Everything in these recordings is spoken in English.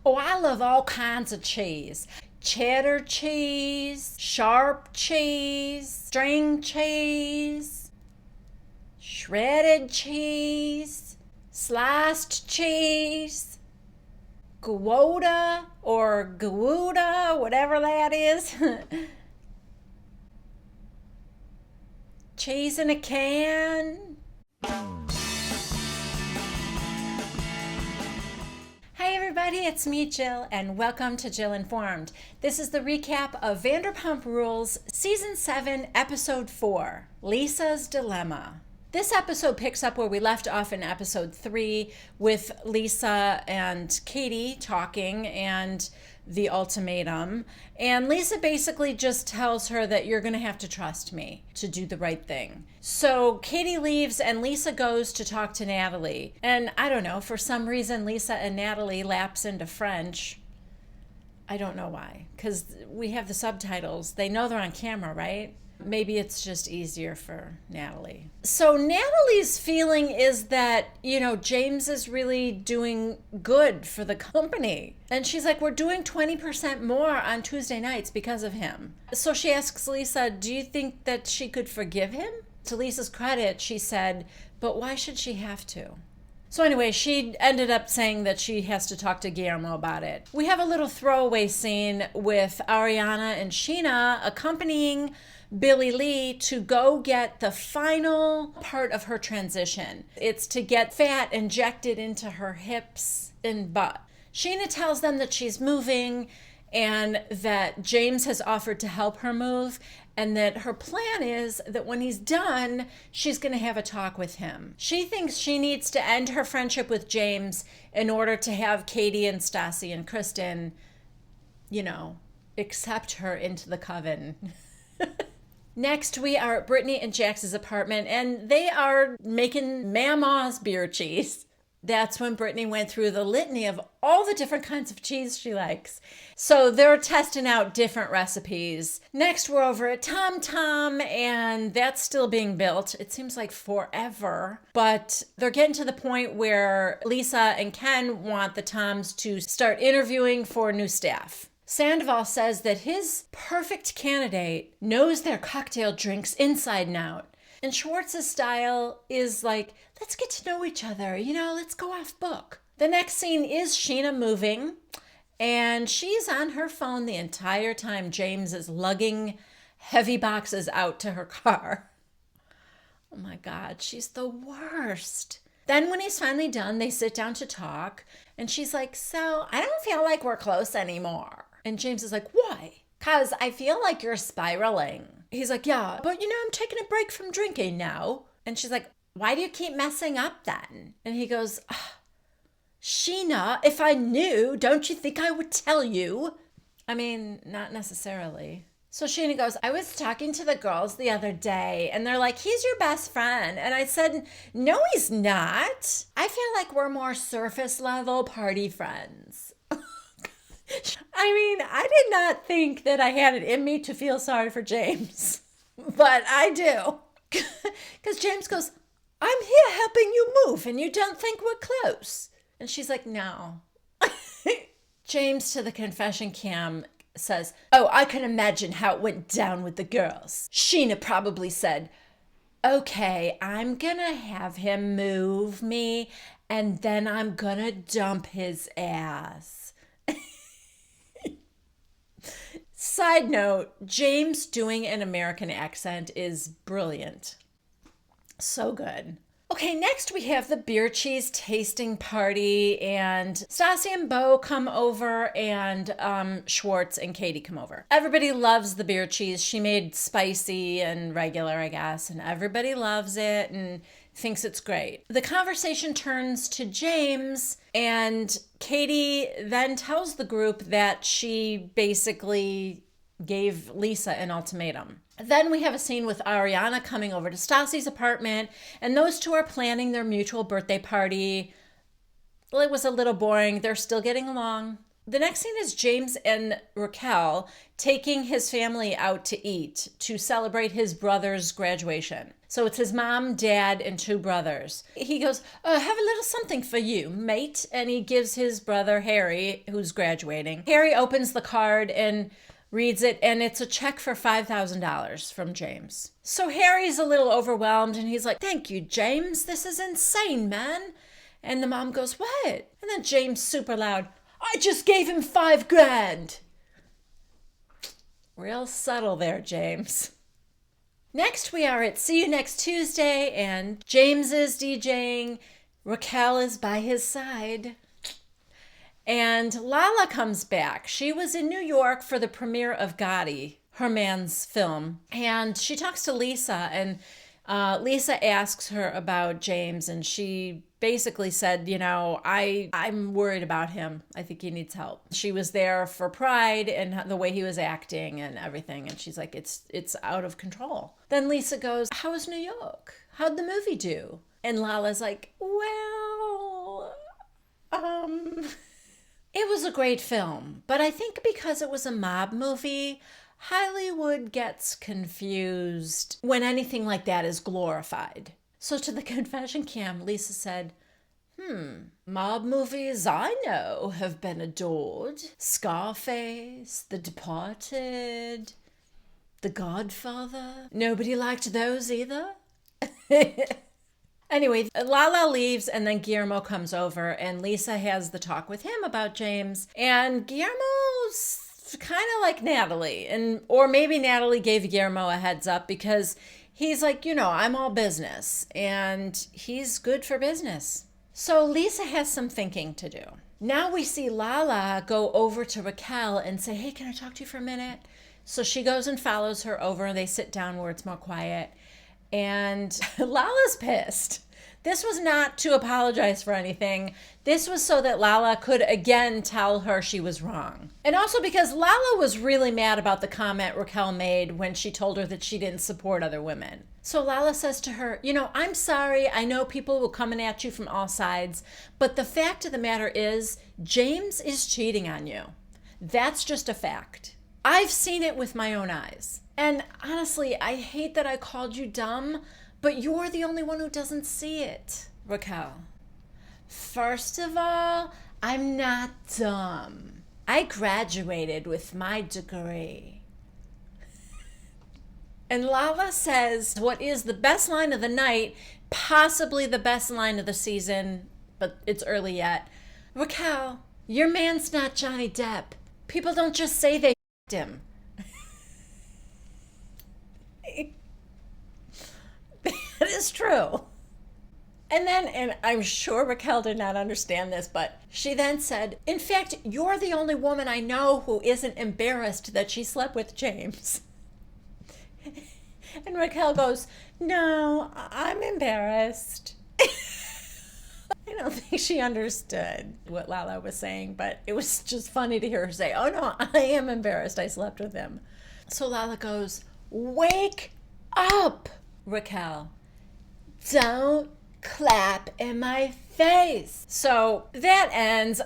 Oh, I love all kinds of cheese. Cheddar cheese, sharp cheese, string cheese, shredded cheese, sliced cheese, Gouda, whatever that is. Cheese in a can. Hi everybody, it's me, Jill, and welcome to Jill Informed. This is the recap of Vanderpump Rules, Season 7, Episode 4, Lisa's Dilemma. This episode picks up where we left off in Episode 3 with Lisa and Katie talking and the ultimatum. And Lisa basically just tells her that you're going to have to trust me to do the right thing. So Katie leaves and Lisa goes to talk to Natalie. And I don't know, for some reason Lisa and Natalie lapse into French. I don't know why, because we have the subtitles. They know they're on camera, right? Maybe it's just easier for Natalie. So Natalie's feeling is that, James is really doing good for the company. And she's like, we're doing 20% more on Tuesday nights because of him. So she asks Lisa, do you think that she could forgive him? To Lisa's credit, she said, but why should she have to? So anyway, she ended up saying that she has to talk to Guillermo about it. We have a little throwaway scene with Ariana and Scheana accompanying Billie Lee to go get the final part of her transition. It's to get fat injected into her hips and butt. Scheana tells them that she's moving and that James has offered to help her move, and that her plan is that when he's done, she's going to have a talk with him. She thinks she needs to end her friendship with James in order to have Katie and Stassi and Kristen, accept her into the coven. Next, we are at Brittany and Jax's apartment, and they are making Mama's beer cheese. That's when Brittany went through the litany of all the different kinds of cheese she likes. So they're testing out different recipes. Next, we're over at TomTom, and that's still being built. It seems like forever, but they're getting to the point where Lisa and Ken want the Toms to start interviewing for new staff. Sandoval says that his perfect candidate knows their cocktail drinks inside and out. And Schwartz's style is like, let's get to know each other, let's go off book. The next scene is Scheana moving, and she's on her phone the entire time James is lugging heavy boxes out to her car. Oh my God, she's the worst. Then when he's finally done, they sit down to talk, and she's like, so I don't feel like we're close anymore. And James is like, why? Because I feel like you're spiraling. He's like, yeah, but I'm taking a break from drinking now. And she's like, why do you keep messing up then? And he goes, Scheana, if I knew, don't you think I would tell you? I mean, not necessarily. So Scheana goes, I was talking to the girls the other day, and they're like, he's your best friend. And I said, no, he's not. I feel like we're more surface level party friends. I mean, I did not think that I had it in me to feel sorry for James, but I do. Because James goes, I'm here helping you move and you don't think we're close. And she's like, no. James to the confession cam says, oh, I can imagine how it went down with the girls. Scheana probably said, okay, I'm going to have him move me and then I'm going to dump his ass. Side note, James doing an American accent is brilliant. So good. Okay, next we have the beer cheese tasting party, and Stassi and Bo come over, and Schwartz and Katie come over. Everybody loves the beer cheese. She made spicy and regular, I guess, and everybody loves it and thinks it's great. The conversation turns to James, and Katie then tells the group that she basically gave Lisa an ultimatum. Then we have a scene with Ariana coming over to Stassi's apartment, and those two are planning their mutual birthday party. Well, it was a little boring. They're still getting along. The next scene is James and Raquel taking his family out to eat to celebrate his brother's graduation. So it's his mom, dad, and two brothers. He goes, have a little something for you, mate. And he gives his brother, Harry, who's graduating. Harry opens the card and reads it, and it's a check for $5,000 from James. So Harry's a little overwhelmed, and he's like, thank you, James. This is insane, man. And the mom goes, what? And then James, super loud, I just gave him $5,000. Real subtle there, James. Next, we are at See You Next Tuesday, and James is DJing. Raquel is by his side. And Lala comes back. She was in New York for the premiere of Gotti, her man's film. And she talks to Lisa, and Lisa asks her about James, and she basically said, I'm worried about him. I think he needs help. She was there for Pride and the way he was acting and everything. And she's like, it's out of control. Then Lisa goes, how was New York? How'd the movie do? And Lala's like, well, it was a great film. But I think because it was a mob movie, Hollywood gets confused when anything like that is glorified. So to the confession cam, Lisa said, mob movies I know have been adored. Scarface, The Departed, The Godfather. Nobody liked those either. Anyway, Lala leaves, and then Guillermo comes over, and Lisa has the talk with him about James. And Guillermo's kind of like Natalie, or maybe Natalie gave Guillermo a heads up because he's like, I'm all business, and he's good for business. So Lisa has some thinking to do. Now we see Lala go over to Raquel and say, hey, can I talk to you for a minute? So she goes and follows her over, and they sit down where it's more quiet. And Lala's pissed. This was not to apologize for anything. This was so that Lala could again tell her she was wrong. And also because Lala was really mad about the comment Raquel made when she told her that she didn't support other women. So Lala says to her, I'm sorry. I know people will come at you from all sides. But the fact of the matter is, James is cheating on you. That's just a fact. I've seen it with my own eyes. And honestly, I hate that I called you dumb, but you're the only one who doesn't see it. Raquel, first of all, I'm not dumb. I graduated with my degree. And Lala says what is the best line of the night, possibly the best line of the season, but it's early yet. Raquel, your man's not Johnny Depp. People don't just say they him. That is true. And I'm sure Raquel did not understand this, but she then said, in fact, you're the only woman I know who isn't embarrassed that she slept with James. And Raquel goes, no, I'm embarrassed. I don't think she understood what Lala was saying, but it was just funny to hear her say, oh no, I am embarrassed I slept with him. So Lala goes, wake up, Raquel. Don't clap in my face. So that ends.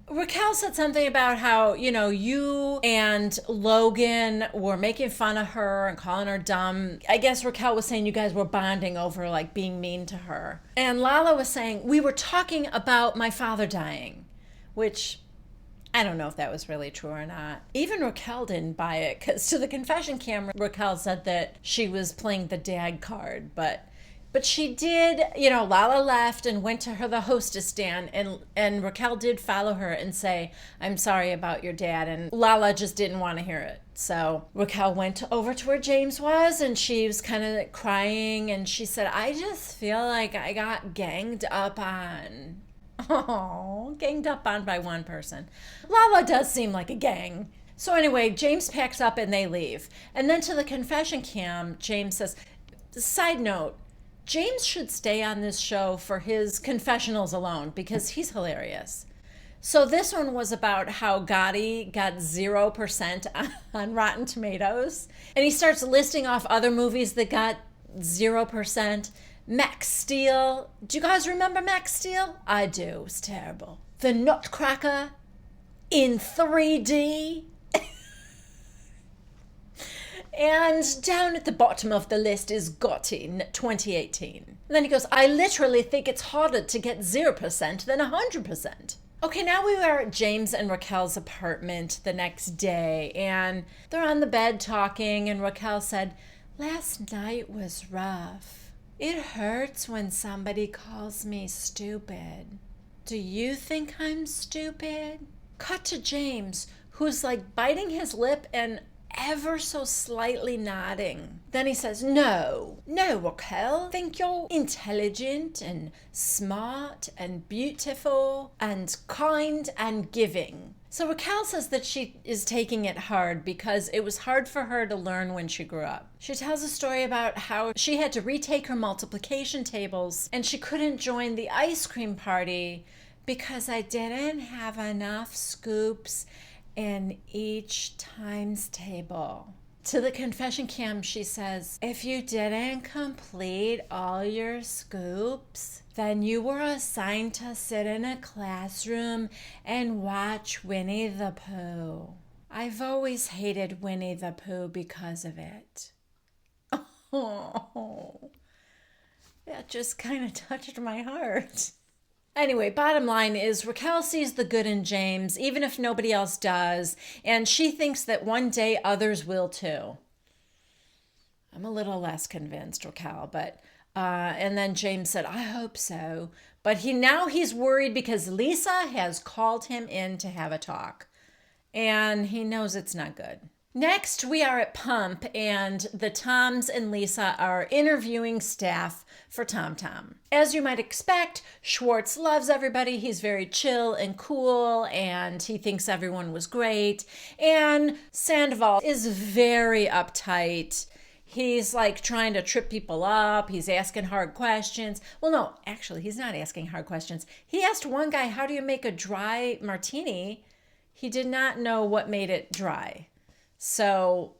Raquel said something about how, you and Logan were making fun of her and calling her dumb. I guess Raquel was saying you guys were bonding over like being mean to her. And Lala was saying, we were talking about my father dying, which I don't know if that was really true or not. Even Raquel didn't buy it because to the confession camera, Raquel said that she was playing the dad card, but she did, Lala left and went to the hostess stand, and Raquel did follow her and say, I'm sorry about your dad, and Lala just didn't want to hear it. So Raquel went over to where James was, and she was kind of crying, and she said, I just feel like I got ganged up on. Oh, ganged up on by one person. Lala does seem like a gang. So anyway, James packs up and they leave. And then to the confession cam, James says, side note, James should stay on this show for his confessionals alone because he's hilarious. So this one was about how Gotti got 0% on Rotten Tomatoes. And he starts listing off other movies that got 0%. Max Steel. Do you guys remember Max Steel? I do. It was terrible. The Nutcracker. in 3D. And down at the bottom of the list is got in 2018. And then he goes, I literally think it's harder to get 0% than 100%. Okay, now we were at James and Raquel's apartment the next day, and they're on the bed talking, and Raquel said, last night was rough. It hurts when somebody calls me stupid. Do you think I'm stupid? Cut to James, who's like biting his lip and ever so slightly nodding. Then he says, no, Raquel, think you're intelligent and smart and beautiful and kind and giving. So Raquel says that she is taking it hard because it was hard for her to learn when she grew up. She tells a story about how she had to retake her multiplication tables and she couldn't join the ice cream party because I didn't have enough scoops in each times table. To the confession cam, she says, if you didn't complete all your scoops, then you were assigned to sit in a classroom and watch Winnie the Pooh. I've always hated Winnie the Pooh because of it. Oh, that just kind of touched my heart. Anyway, bottom line is Raquel sees the good in James, even if nobody else does, and she thinks that one day others will too. I'm a little less convinced, Raquel, but and then James said, I hope so. But he's worried because Lisa has called him in to have a talk, and he knows it's not good. Next, we are at Pump, and the Toms and Lisa are interviewing staff for TomTom. As you might expect, Schwartz loves everybody. He's very chill and cool, and he thinks everyone was great. And Sandoval is very uptight. He's like trying to trip people up. He's asking hard questions. Well, no, actually, he's not asking hard questions. He asked one guy, how do you make a dry martini? He did not know what made it dry. So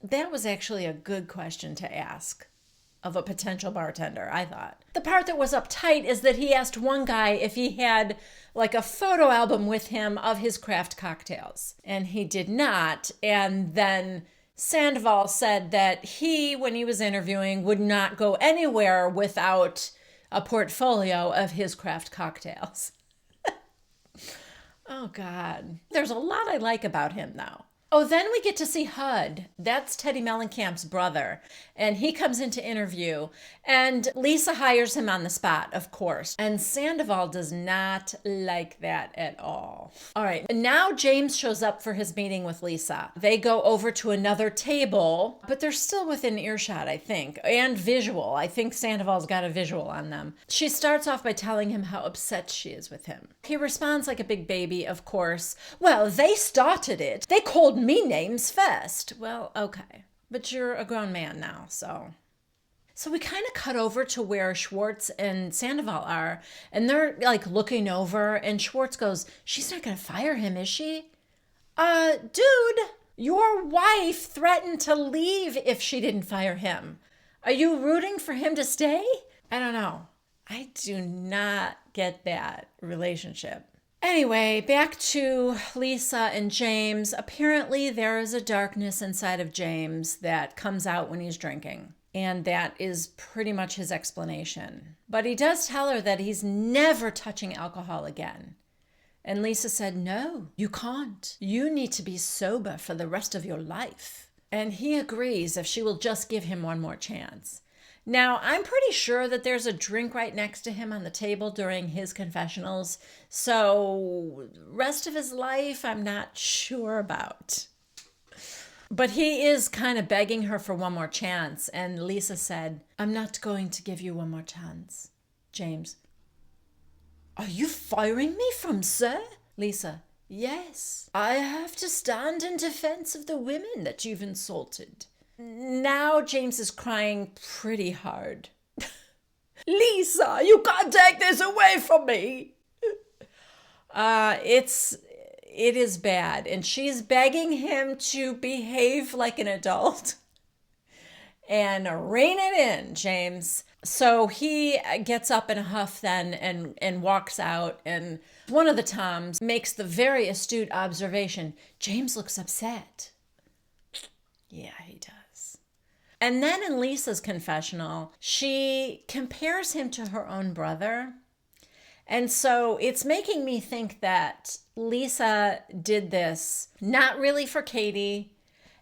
that was actually a good question to ask of a potential bartender, I thought. The part that was uptight is that he asked one guy if he had like a photo album with him of his craft cocktails. And he did not. And then Sandoval said that he, when he was interviewing, would not go anywhere without a portfolio of his craft cocktails. Oh, God. There's a lot I like about him, though. Oh, then we get to see Hud. That's Teddy Mellencamp's brother. And he comes in to interview. And Lisa hires him on the spot, of course. And Sandoval does not like that at all. All right. Now James shows up for his meeting with Lisa. They go over to another table, but they're still within earshot, I think. And visual. I think Sandoval's got a visual on them. She starts off by telling him how upset she is with him. He responds like a big baby, of course. Well, they started it. They called me names first. Well, okay. But you're a grown man now, so. So we kind of cut over to where Schwartz and Sandoval are, and they're like looking over, and Schwartz goes, she's not going to fire him, is she? Dude, your wife threatened to leave if she didn't fire him. Are you rooting for him to stay? I don't know. I do not get that relationship. Anyway, back to Lisa and James. Apparently there is a darkness inside of James that comes out when he's drinking. And that is pretty much his explanation. But he does tell her that he's never touching alcohol again. And Lisa said, no, you can't. You need to be sober for the rest of your life. And he agrees if she will just give him one more chance. Now, I'm pretty sure that there's a drink right next to him on the table during his confessionals. So, rest of his life, I'm not sure about. But he is kind of begging her for one more chance. And Lisa said, I'm not going to give you one more chance. James, are you firing me from Sir? Lisa, yes. I have to stand in defense of the women that you've insulted. Now James is crying pretty hard. Lisa, you can't take this away from me. It is bad. And she's begging him to behave like an adult. And rein it in, James. So he gets up in a huff then and walks out. And one of the Toms makes the very astute observation, James looks upset. Yeah, he does. And then in Lisa's confessional, she compares him to her own brother. And so it's making me think that Lisa did this not really for Katie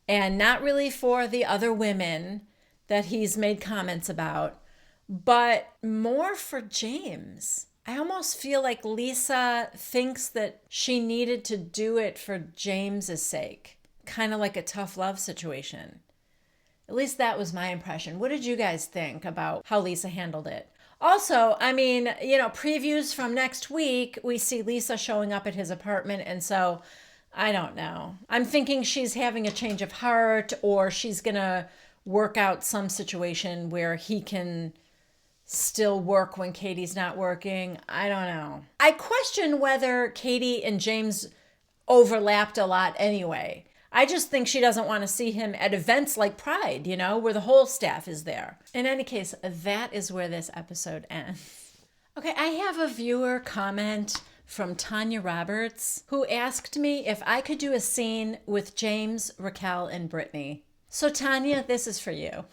and not really for the other women that he's made comments about, but more for James. I almost feel like Lisa thinks that she needed to do it for James's sake, kind of like a tough love situation. At least that was my impression. What did you guys think about how Lisa handled it? Also, I mean, previews from next week, we see Lisa showing up at his apartment. And so I don't know. I'm thinking she's having a change of heart, or she's going to work out some situation where he can still work when Katie's not working. I don't know. I question whether Katie and James overlapped a lot anyway. I just think she doesn't want to see him at events like Pride, where the whole staff is there. In any case, that is where this episode ends. Okay, I have a viewer comment from Tanya Roberts, who asked me if I could do a scene with James, Raquel, and Brittany. So Tanya, this is for you.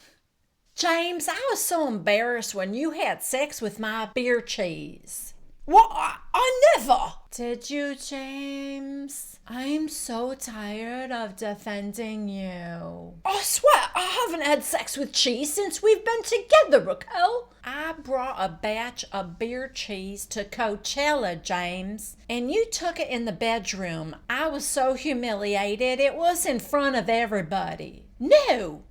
James, I was so embarrassed when you had sex with my beer cheese. What? I never. Did you, James? I'm so tired of defending you. I swear I haven't had sex with cheese since we've been together, Raquel. I brought a batch of beer cheese to Coachella, James, and you took it in the bedroom. I was so humiliated. It was in front of everybody. No,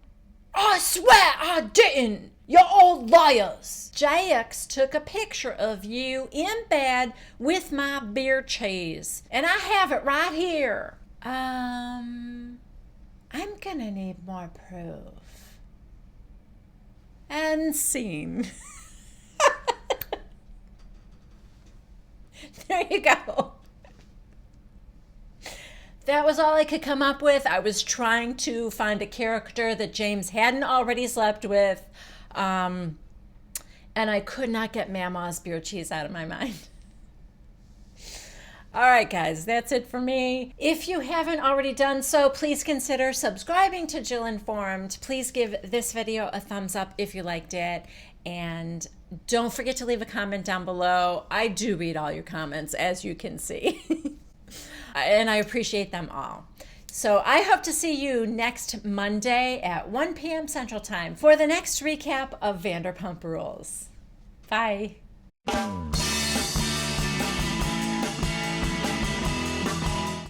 I swear I didn't. You're all liars. JX took a picture of you in bed with my beer cheese, and I have it right here. I'm gonna need more proof. And scene. There you go. That was all I could come up with. I was trying to find a character that James hadn't already slept with. And I could not get Mama's beer cheese out of my mind. All right, guys, that's it for me. If you haven't already done so, please consider subscribing to Jill Informed. Please give this video a thumbs up if you liked it. And don't forget to leave a comment down below. I do read all your comments, as you can see. And I appreciate them all. So I hope to see you next Monday at 1 p.m. Central Time for the next recap of Vanderpump Rules. Bye.